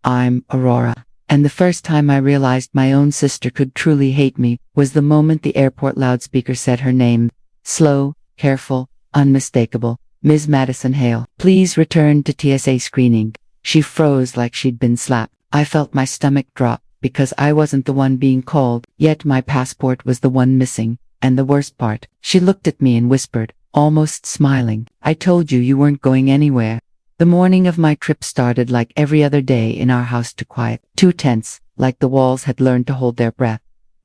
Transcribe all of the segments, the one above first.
I'm Aurora. And the first time I realized my own sister could truly hate me was the moment the airport loudspeaker said her name. Slow, careful, unmistakable. Ms. Madison Hale, please return to TSA screening. She froze like she'd been slapped. I felt my stomach drop, because I wasn't the one being called, yet my passport was the one missing. And the worst part, she looked at me and whispered, almost smiling, I told you weren't going anywhere. The morning of my trip started like every other day in our house, too quiet, too tense, like the walls had learned to hold their breath.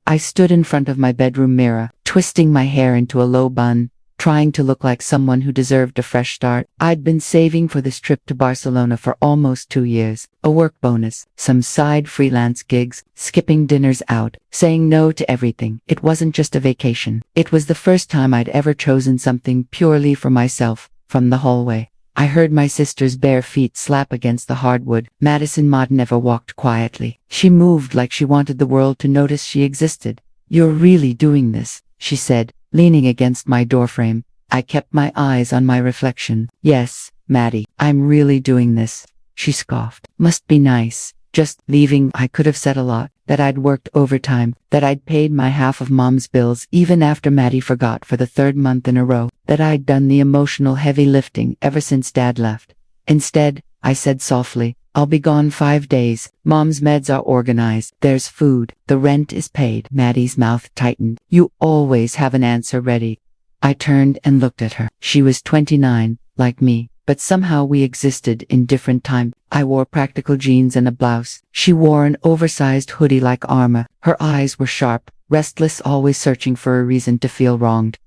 I stood in front of my bedroom mirror, twisting my hair into a low bun, trying to look like someone who deserved a fresh start. I'd been saving for this trip to Barcelona for almost 2 years, a work bonus, some side freelance gigs, skipping dinners out, saying no to everything. It wasn't just a vacation. It was the first time I'd ever chosen something purely for myself. From the hallway, I heard my sister's bare feet slap against the hardwood. Madison Mott never walked quietly. She moved like she wanted the world to notice she existed. You're really doing this, she said, leaning against my doorframe. I kept my eyes on my reflection. Yes, Maddie, I'm really doing this. She scoffed. Must be nice. Just leaving. I could have said a lot, that I'd worked overtime, that I'd paid my half of Mom's bills even after Maddie forgot for the 3rd month in a row, that I'd done the emotional heavy lifting ever since Dad left. Instead, I said softly, I'll be gone 5 days. Mom's meds are organized. There's food. The rent is paid. Maddie's mouth tightened. You always have an answer ready. I turned and looked at her. She was 29, like me, but somehow we existed in different time. I wore practical jeans and a blouse. She wore an oversized hoodie like armor. Her eyes were sharp, restless, always searching for a reason to feel wronged.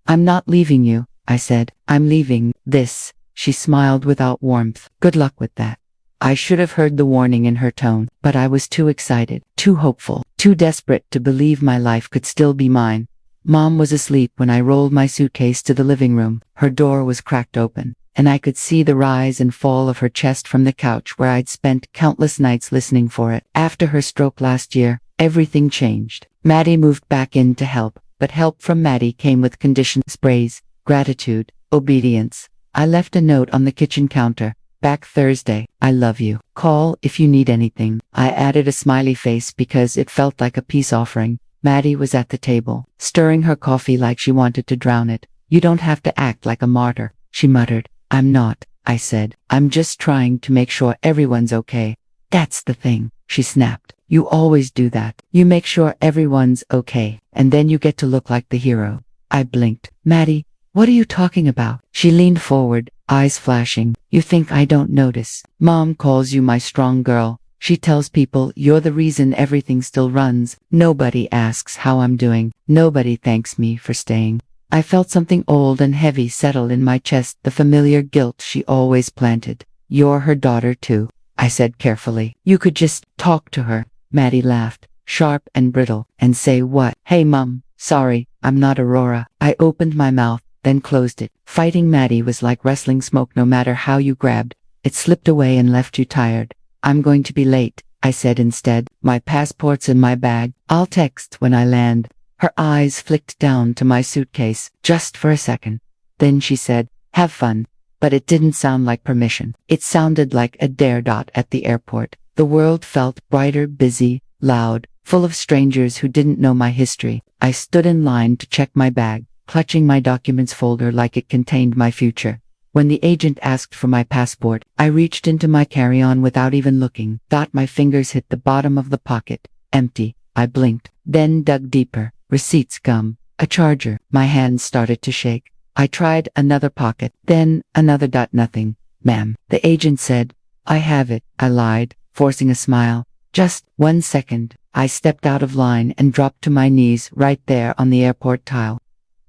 I'm not leaving you, I said. I'm leaving this. She smiled without warmth. Good luck with that. I should have heard the warning in her tone, but I was too excited, too hopeful, too desperate to believe my life could still be mine. Mom was asleep when I rolled my suitcase to the living room. Her door was cracked open, and I could see the rise and fall of her chest from the couch where I'd spent countless nights listening for it. After her stroke last year, everything changed. Maddie moved back in to help, but help from Maddie came with conditions: praise, gratitude, obedience. I left a note on the kitchen counter. Back Thursday. I love you. Call if you need anything. I added a smiley face because it felt like a peace offering. Maddie was at the table, stirring her coffee like she wanted to drown it. You don't have to act like a martyr, she muttered. I'm not, I said. I'm just trying to make sure everyone's okay. That's the thing, she snapped. You always do that. You make sure everyone's okay, and then you get to look like the hero. I blinked. Maddie, what are you talking about? She leaned forward, eyes flashing. You think I don't notice? Mom calls you my strong girl. She tells people you're the reason everything still runs. Nobody asks how I'm doing. Nobody thanks me for staying. I felt something old and heavy settle in my chest, the familiar guilt she always planted. You're her daughter too, I said carefully. You could just talk to her. Maddie laughed, sharp and brittle. And say what? Hey Mom, sorry, I'm not Aurora. I opened my mouth, then closed it. Fighting Maddie was like wrestling smoke. No matter how you grabbed, it slipped away and left you tired. I'm going to be late, I said instead. My passport's in my bag. I'll text when I land. Her eyes flicked down to my suitcase, just for a second. Then she said, have fun. But it didn't sound like permission. It sounded like a dare. At the airport, the world felt brighter, busy, loud, full of strangers who didn't know my history. I stood in line to check my bag, clutching my documents folder like it contained my future. When the agent asked for my passport, I reached into my carry-on without even looking. My fingers hit the bottom of the pocket. Empty. I blinked, then dug deeper. Receipts, gum, a charger. My hands started to shake. I tried another pocket, then another. Nothing. Ma'am, the agent said. I have it, I lied, forcing a smile. Just 1 second. I stepped out of line and dropped to my knees right there on the airport tile,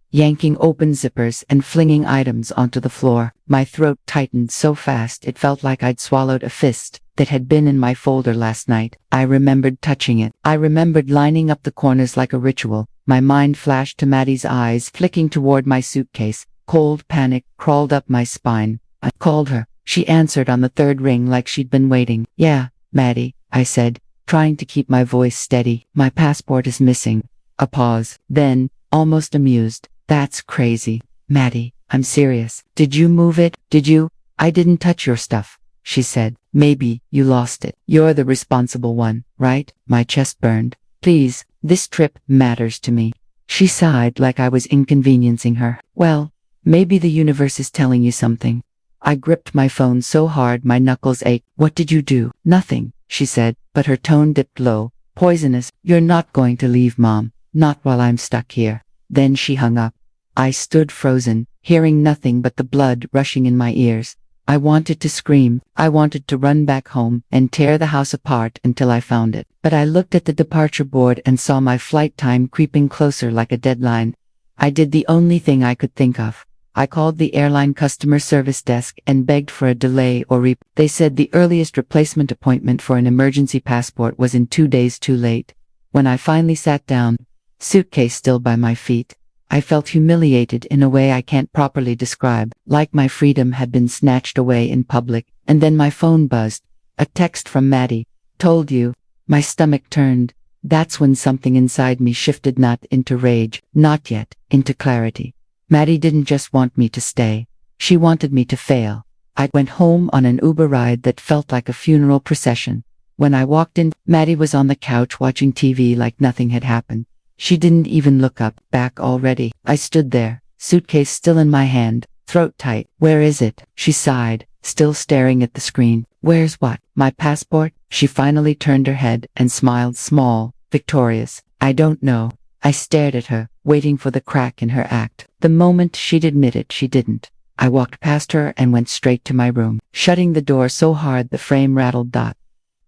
yanking open zippers and flinging items onto the floor. My throat tightened so fast it felt like I'd swallowed a fist that had been in my folder last night. I remembered touching it. I remembered lining up the corners like a ritual. My mind flashed to Maddie's eyes flicking toward my suitcase. Cold panic crawled up my spine. I called her. She answered on the 3rd ring like she'd been waiting. Yeah, Maddie, I said, trying to keep my voice steady. My passport is missing. A pause. Then, almost amused. That's crazy. Maddie, I'm serious. Did you move it? Did you? I didn't touch your stuff. she said. Maybe you lost it. You're the responsible one, right? My chest burned. Please, this trip matters to me. She sighed like I was inconveniencing her. Well, maybe the universe is telling you something. I gripped my phone so hard my knuckles ached. What did you do? Nothing, she said, but her tone dipped low. Poisonous. You're not going to leave, Mom. Not while I'm stuck here. Then she hung up. I stood frozen, hearing nothing but the blood rushing in my ears. I wanted to scream. I wanted to run back home and tear the house apart until I found it. But I looked at the departure board and saw my flight time creeping closer like a deadline. I did the only thing I could think of. I called the airline customer service desk and begged for a delay or They said the earliest replacement appointment for an emergency passport was in 2 days too late. When I finally sat down, suitcase still by my feet, I felt humiliated in a way I can't properly describe, like my freedom had been snatched away in public. And then my phone buzzed. A text from Maddie. Told you. My stomach turned. That's when something inside me shifted, not into rage, not yet, into clarity. Maddie didn't just want me to stay. She wanted me to fail. I went home on an Uber ride that felt like a funeral procession. When I walked in, Maddie was on the couch watching TV like nothing had happened. She didn't even look up. Back already. I stood there, suitcase still in my hand, throat tight. Where is it? She sighed, still staring at the screen. Where's what? My passport? She finally turned her head and smiled, small, victorious. I don't know. I stared at her, waiting for the crack in her act. The moment she'd admit it, she didn't. I walked past her and went straight to my room, shutting the door so hard the frame rattled.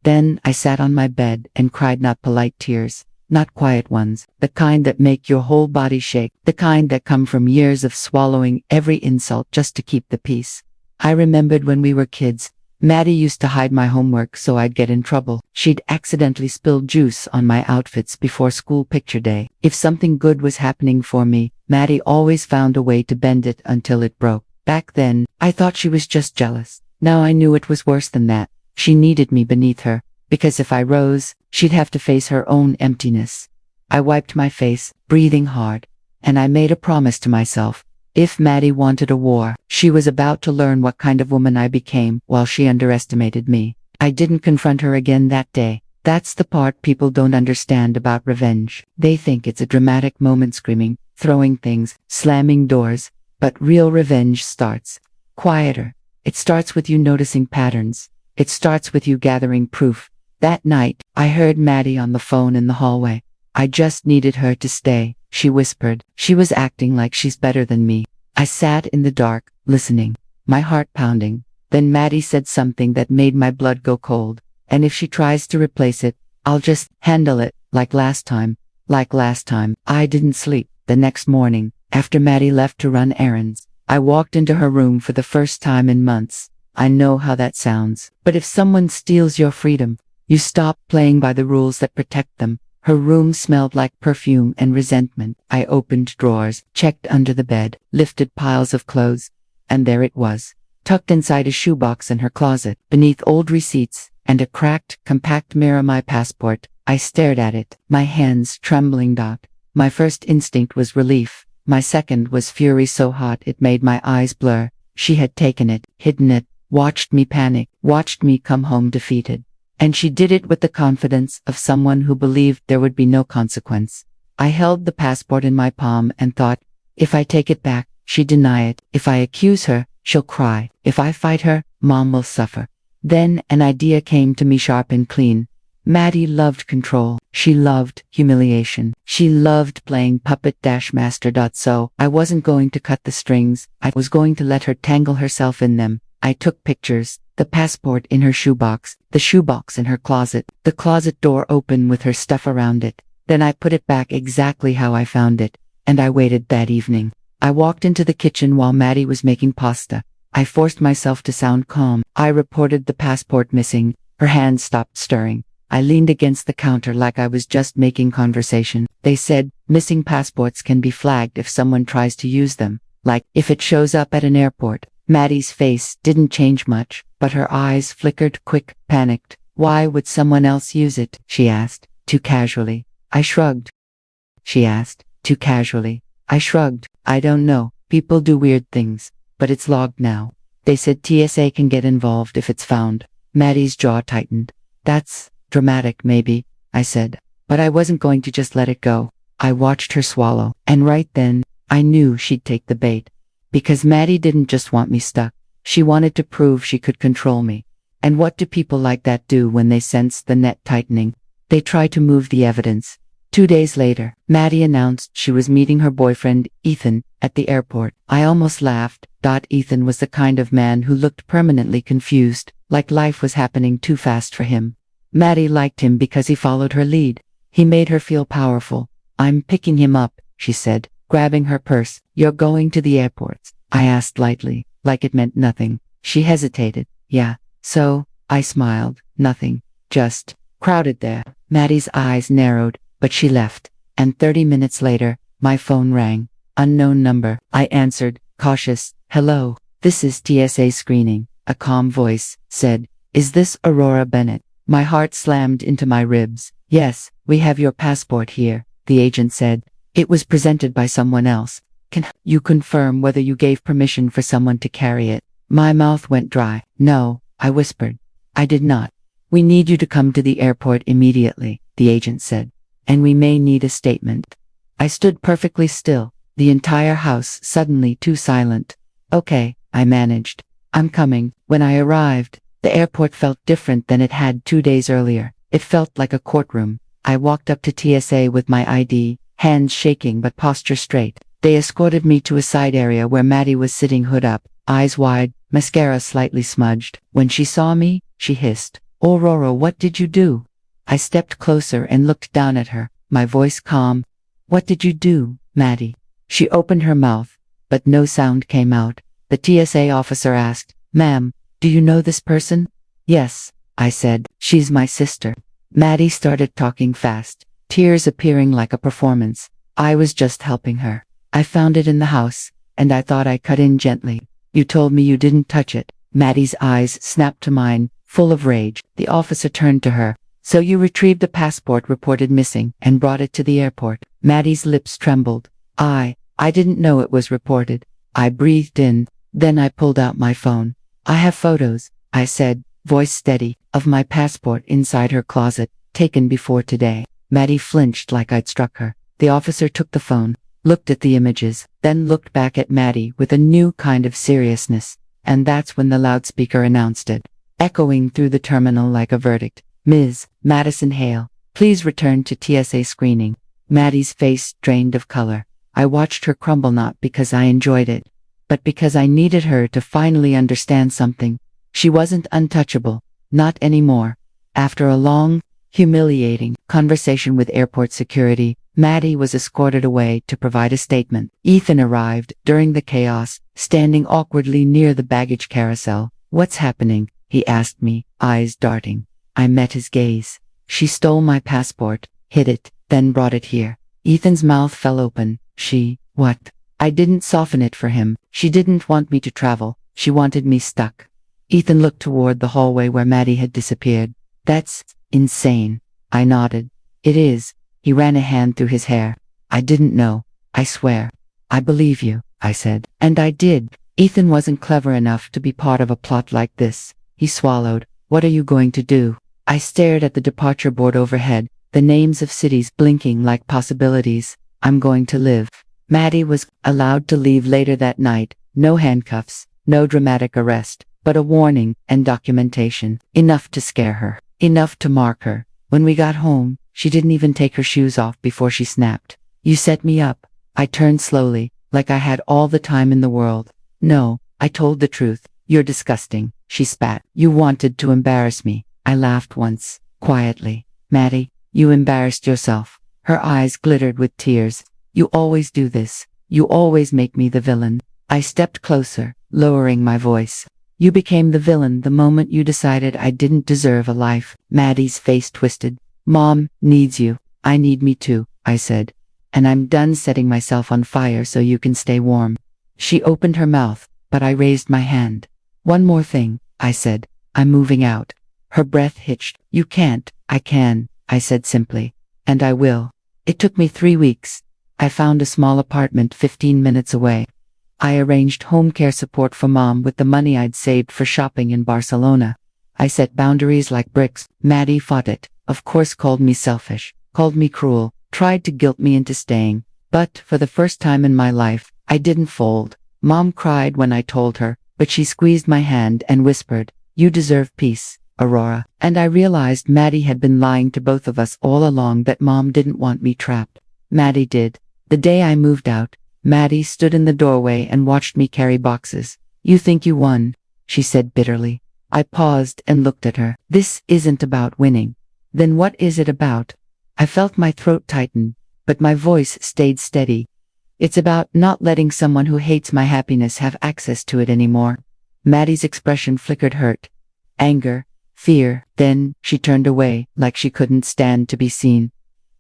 Then I sat on my bed and cried, not polite tears, not quiet ones, the kind that make your whole body shake, the kind that come from years of swallowing every insult just to keep the peace. I remembered when we were kids, Maddie used to hide my homework so I'd get in trouble. She'd accidentally spill juice on my outfits before school picture day. If something good was happening for me, Maddie always found a way to bend it until it broke. Back then, I thought she was just jealous. Now I knew it was worse than that. She needed me beneath her, because if I rose, she'd have to face her own emptiness. I wiped my face, breathing hard, and I made a promise to myself. If Maddie wanted a war, she was about to learn what kind of woman I became while she underestimated me. I didn't confront her again that day. That's the part people don't understand about revenge. They think it's a dramatic moment, screaming, throwing things, slamming doors. But real revenge starts quieter. It starts with you noticing patterns. It starts with you gathering proof. That night, I heard Maddie on the phone in the hallway. I just needed her to stay, she whispered. She was acting like she's better than me. I sat in the dark, listening, my heart pounding. Then Maddie said something that made my blood go cold. And if she tries to replace it, I'll just handle it, like last time. Like last time. I didn't sleep. The next morning, after Maddie left to run errands, I walked into her room for the first time in months. I know how that sounds. But if someone steals your freedom, you stop playing by the rules that protect them. Her room smelled like perfume and resentment. I opened drawers, checked under the bed, lifted piles of clothes. And there it was, tucked inside a shoebox in her closet, beneath old receipts and a cracked, compact mirror, my passport. I stared at it, my hands trembling. My first instinct was relief. My second was fury so hot it made my eyes blur. She had taken it, hidden it, watched me panic, watched me come home defeated. And she did it with the confidence of someone who believed there would be no consequence. I held the passport in my palm and thought, if I take it back, she'd deny it. If I accuse her, she'll cry. If I fight her, Mom will suffer. Then an idea came to me, sharp and clean. Maddie loved control. She loved humiliation. She loved playing puppet-master. So I wasn't going to cut the strings. I was going to let her tangle herself in them. I took pictures, the passport in her shoebox, the shoebox in her closet, the closet door open with her stuff around it. Then I put it back exactly how I found it, and I waited. That evening, I walked into the kitchen while Maddie was making pasta. I forced myself to sound calm. I reported the passport missing. Her hand stopped stirring. I leaned against the counter like I was just making conversation. They said, missing passports can be flagged if someone tries to use them, like if it shows up at an airport. Maddie's face didn't change much, but her eyes flickered quick, panicked. Why would someone else use it? She asked, too casually. I shrugged. She asked, too casually. I shrugged. I don't know. People do weird things, but it's logged now. They said TSA can get involved if it's found. Maddie's jaw tightened. That's dramatic, maybe, I said. But I wasn't going to just let it go. I watched her swallow, and right then, I knew she'd take the bait. Because Maddie didn't just want me stuck. She wanted to prove she could control me. And what do people like that do when they sense the net tightening? They try to move the evidence. 2 days later, Maddie announced she was meeting her boyfriend, Ethan, at the airport. I almost laughed. Ethan was the kind of man who looked permanently confused, like life was happening too fast for him. Maddie liked him because he followed her lead. He made her feel powerful. I'm picking him up, she said, grabbing her purse. You're going to the airport? I asked lightly, like it meant nothing. She hesitated. Yeah. So, I smiled. Nothing. Just crowded there. Maddie's eyes narrowed, but she left. And 30 minutes later, my phone rang. Unknown number. I answered, cautious. Hello, this is TSA screening. A calm voice said, Is this Aurora Bennett? My heart slammed into my ribs. Yes, we have your passport here, the agent said. It was presented by someone else. Can you confirm whether you gave permission for someone to carry it? My mouth went dry. No, I whispered. I did not. We need you to come to the airport immediately, the agent said. And we may need a statement. I stood perfectly still, the entire house suddenly too silent. Okay, I managed. I'm coming. When I arrived, the airport felt different than it had 2 days earlier. It felt like a courtroom. I walked up to TSA with my ID, hands shaking but posture straight. They escorted me to a side area where Maddie was sitting hood up, eyes wide, mascara slightly smudged. When she saw me, she hissed, Aurora, what did you do? I stepped closer and looked down at her, my voice calm. What did you do, Maddie? She opened her mouth, but no sound came out. The TSA officer asked, Ma'am, do you know this person? Yes, I said. She's my sister. Maddie started talking fast, tears appearing like a performance. I was just helping her. I found it in the house, and I thought I cut in gently. You told me you didn't touch it. Maddie's eyes snapped to mine, full of rage. The officer turned to her. So you retrieved the passport reported missing and brought it to the airport. Maddie's lips trembled. I didn't know it was reported. I breathed in. Then I pulled out my phone. I have photos, I said, voice steady, of my passport inside her closet, taken before today. Maddie flinched like I'd struck her. The officer took the phone, looked at the images, then looked back at Maddie with a new kind of seriousness. And that's when the loudspeaker announced it, echoing through the terminal like a verdict. Ms. Madison Hale, please return to TSA screening. Maddie's face drained of color. I watched her crumble not because I enjoyed it, but because I needed her to finally understand something. She wasn't untouchable, not anymore. After a long, humiliating conversation with airport security, Maddie was escorted away to provide a statement. Ethan arrived during the chaos, standing awkwardly near the baggage carousel. What's happening? He asked me, eyes darting. I met his gaze. She stole my passport, hid it, then brought it here. Ethan's mouth fell open. What? I didn't soften it for him. She didn't want me to travel. She wanted me stuck. Ethan looked toward the hallway where Maddie had disappeared. That's insane. I nodded. It is. He ran a hand through his hair. I didn't know. I swear. I believe you, I said. And I did. Ethan wasn't clever enough to be part of a plot like this. He swallowed. What are you going to do? I stared at the departure board overhead, the names of cities blinking like possibilities. I'm going to live. Maddie was allowed to leave later that night. No handcuffs, no dramatic arrest, but a warning and documentation. Enough to scare her. Enough to mark her. When we got home, she didn't even take her shoes off before she snapped. You set me up. I turned slowly, like I had all the time in the world. No, I told the truth. You're disgusting, she spat. You wanted to embarrass me. I laughed once, quietly. Maddie, you embarrassed yourself. Her eyes glittered with tears. You always do this. You always make me the villain. I stepped closer, lowering my voice. You became the villain the moment you decided I didn't deserve a life. Maddie's face twisted. Mom needs you. I need me too, I said. And I'm done setting myself on fire so you can stay warm. She opened her mouth, but I raised my hand. One more thing, I said. I'm moving out. Her breath hitched. You can't. I can, I said simply. And I will. It took me 3 weeks. I found a small apartment 15 minutes away. I arranged home care support for mom with the money I'd saved for shopping in Barcelona. I set boundaries like bricks. Maddie fought it, of course called me selfish, called me cruel, tried to guilt me into staying. But, for the first time in my life, I didn't fold. Mom cried when I told her, but she squeezed my hand and whispered, "You deserve peace, Aurora." And I realized Maddie had been lying to both of us all along, that mom didn't want me trapped. Maddie did. The day I moved out, Maddie stood in the doorway and watched me carry boxes. "You think you won," she said bitterly. I paused and looked at her. "This isn't about winning." "Then what is it about?" I felt my throat tighten, but my voice stayed steady. "It's about not letting someone who hates my happiness have access to it anymore." Maddie's expression flickered hurt, anger, fear. Then she turned away, like she couldn't stand to be seen.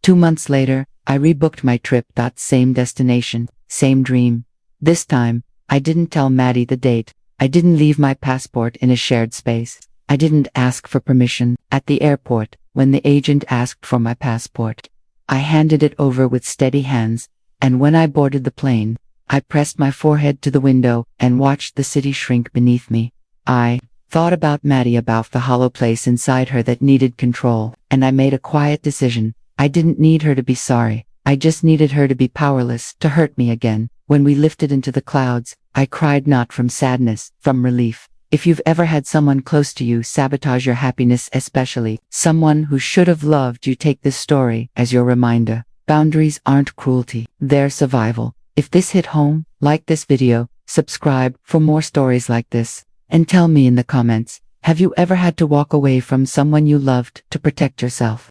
2 months later, I rebooked my trip. Same destination, same dream. This time, I didn't tell Maddie the date. I didn't leave my passport in a shared space. I didn't ask for permission. At the airport, when the agent asked for my passport, I handed it over with steady hands, and when I boarded the plane, I pressed my forehead to the window and watched the city shrink beneath me. I thought about Maddie, about the hollow place inside her that needed control, and I made a quiet decision. I didn't need her to be sorry. I just needed her to be powerless to hurt me again. When we lifted into the clouds, I cried, not from sadness, from relief. If you've ever had someone close to you sabotage your happiness, especially someone who should have loved you, take this story as your reminder. Boundaries aren't cruelty, they're survival. If this hit home, like this video, subscribe for more stories like this, and tell me in the comments, have you ever had to walk away from someone you loved to protect yourself?